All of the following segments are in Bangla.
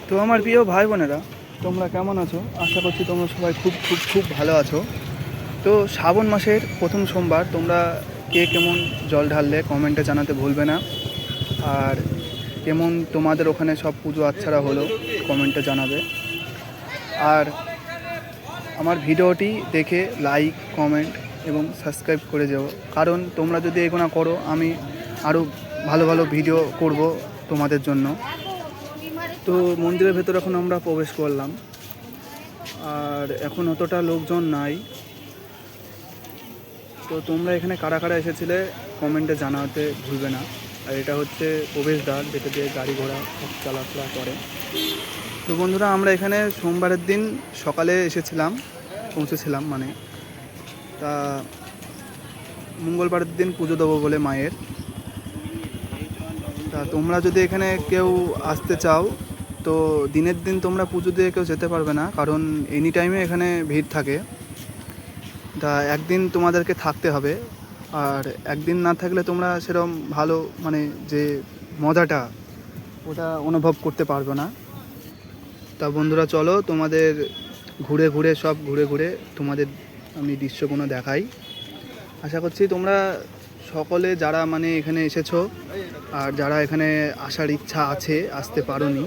তো আমার প্রিয় ভাই বোনেরা, তোমরা কেমন আছো? আশা করছি তোমরা সবাই খুব খুব খুব ভালো আছো। তো শ্রাবণ মাসের প্রথম সোমবার তোমরা কে কেমন জল ঢাললে কমেন্টে জানাতে ভুলবে না। আর কেমন তোমাদের ওখানে সব পুজো আচ্ছারা হলো কমেন্টে জানাবে। আর আমার ভিডিওটি দেখে লাইক, কমেন্ট এবং সাবস্ক্রাইব করে যাও, কারণ তোমরা যদি এগুলো করো আমি আরও ভালো ভালো ভিডিও করব তোমাদের জন্য। তো মন্দিরের ভেতর এখন আমরা প্রবেশ করলাম, আর এখন অতটা লোকজন নাই। তো তোমরা এখানে কারা কারা এসেছিলে কমেন্টে জানাতে ভুলবে না। আর এটা হচ্ছে প্রবেশদ্বার, যেটা দিয়ে গাড়ি ঘোড়া সব চলাফেরা করে। তো বন্ধুরা, আমরা এখানে সোমবারের দিন সকালে পৌঁছেছিলাম তা মঙ্গলবারের দিন পুজো দেবো বলে মায়ের। তা তোমরা যদি এখানে কেউ আসতে চাও তো দিনের দিন তোমরা পুজো দিয়ে কেউ যেতে পারবে না, কারণ এনি টাইমে এখানে ভিড় থাকে। তা একদিন তোমাদেরকে থাকতে হবে, আর একদিন না থাকলে তোমরা সেরকম ভালো যে মজাটা ওটা অনুভব করতে পারবে না। তা বন্ধুরা, চলো তোমাদের ঘুরে ঘুরে তোমাদের আমি দৃশ্যগুলো দেখাই। আশা করছি তোমরা সকলে যারা এখানে এসেছো আর যারা এখানে আসার ইচ্ছা আছে, আসতে পারোনি,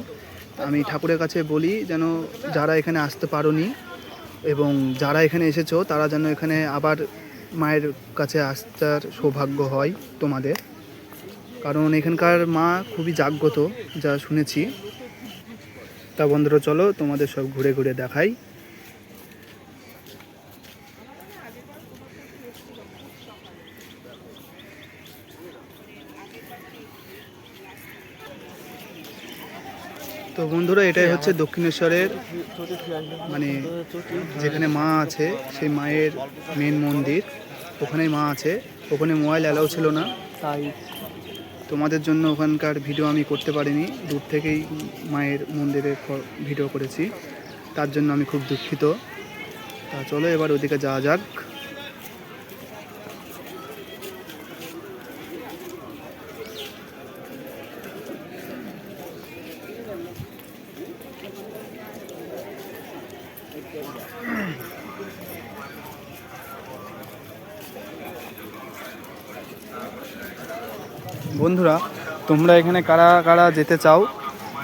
আমি ঠাকুরের কাছে বলি যেন যারা এখানে আসতে পারোনি এবং যারা এখানে এসেছো তারা যেন এখানে আবার মায়ের কাছে আসার সৌভাগ্য হয় তোমাদের, কারণ এখানকার মা খুবই জাগ্রত যা শুনেছি। তা বন্ধুরা, চলো তোমাদের সব ঘুরে ঘুরে দেখাই। তো বন্ধুরা, এটাই হচ্ছে দক্ষিণেশ্বরের যেখানে মা আছে, সেই মায়ের মেন মন্দির। ওখানেই মা আছে। ওখানে মোবাইল অ্যালাউ ছিল না, তাই তোমাদের জন্য ওখানকার ভিডিও আমি করতে পারিনি। দূর থেকেই মায়ের মন্দিরের ভিডিও করেছি, তার জন্য আমি খুব দুঃখিত। তা চলো এবার ওদিকে যাওয়া যাক। বন্ধুরা, তোমরা এখানে কারা কারা যেতে চাও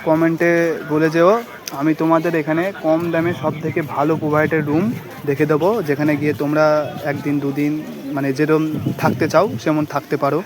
কমেন্টে বলে যেও। আমি তোমাদের এখানে কম দামে সব থেকে ভালো প্রোভাইডের রুম দেখে দেবো, যেখানে গিয়ে তোমরা একদিন দুদিন যেরকম থাকতে চাও সেমন থাকতে পারো।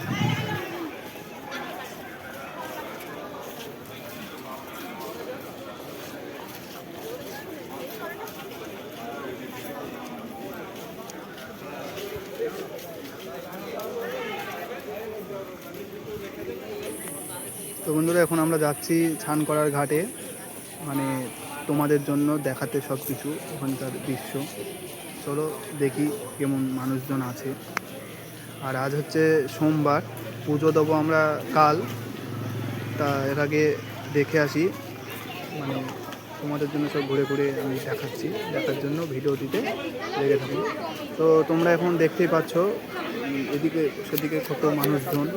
তো বন্ধুরা, এখন আমরা যাচ্ছি ছান করার ঘাটে, তোমাদের জন্য দেখাতে সব কিছু ওখানকার দৃশ্য। চলো দেখি কেমন মানুষজন আছে। আর আজ হচ্ছে সোমবার, পুজো দেবো আমরা কাল। তা এর আগে দেখে আসি, তোমাদের জন্য সব ঘুরে ঘুরে আমি দেখার জন্য ভিডিওটিতে লেগে থাকুন। তো তোমরা এখন দেখতেই পাচ্ছ এদিকে সেদিকে কত মানুষজন,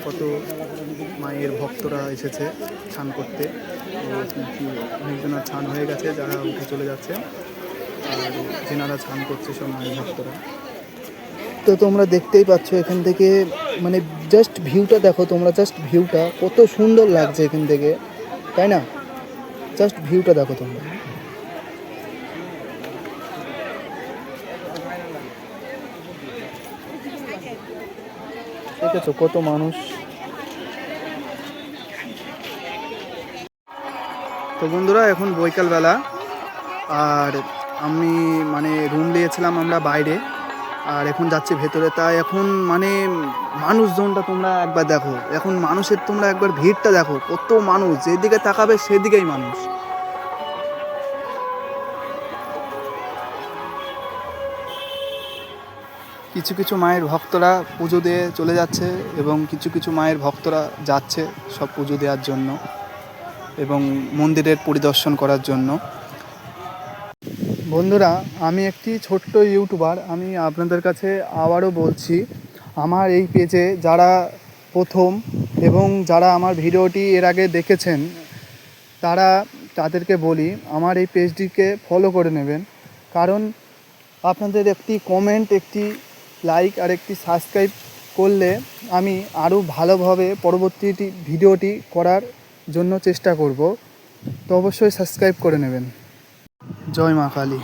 কত মায়ের ভক্তরা এসেছে স্নান করতে। অনেকজনের স্নান হয়ে গেছে, যারা উঠে চলে যাচ্ছে, আর যেনারা স্নান করছে সব মায়ের ভক্তরা। তো তোমরা দেখতেই পাচ্ছ এখান থেকে জাস্ট ভিউটা দেখো, তোমরা জাস্ট ভিউটা কত সুন্দর লাগছে এখান থেকে, তাই না? জাস্ট ভিউটা দেখো তোমরা। দেখেছো কত মানুষ। তো বন্ধুরা, এখন বৈকালবেলা, আর আমি রুম নিয়েছিলাম আমরা বাইরে, আর এখন যাচ্ছি ভেতরে। তাই এখন মানুষজনটা তোমরা একবার দেখো, এখন মানুষের তোমরা একবার ভিড়টা দেখো, কত মানুষ, যেদিকে তাকাবে সেদিকেই মানুষ। কিছু কিছু মায়ের ভক্তরা পুজো দিয়ে চলে যাচ্ছে এবং কিছু কিছু মায়ের ভক্তরা যাচ্ছে সব পুজো দেওয়ার জন্য এবং মন্দিরের পরিদর্শন করার জন্য। বন্ধুরা, আমি একটি ছোট্ট ইউটিউবার। আমি আপনাদের কাছে আবারও বলছি, আমার এই পেজে যারা প্রথম এবং যারা আমার ভিডিওটি এর আগে দেখেছেন তারা তাদেরকে বলি আমার এই পেজটিকে ফলো করে নেবেন, কারণ আপনাদের একটি কমেন্ট, একটি লাইক আর একটি সাবস্ক্রাইব করলে আমি আরও ভালোভাবে পরবর্তী ভিডিওটি করার জন্য চেষ্টা করব। তো অবশ্যই সাবস্ক্রাইব করে নেবেন। জয় মা কালী।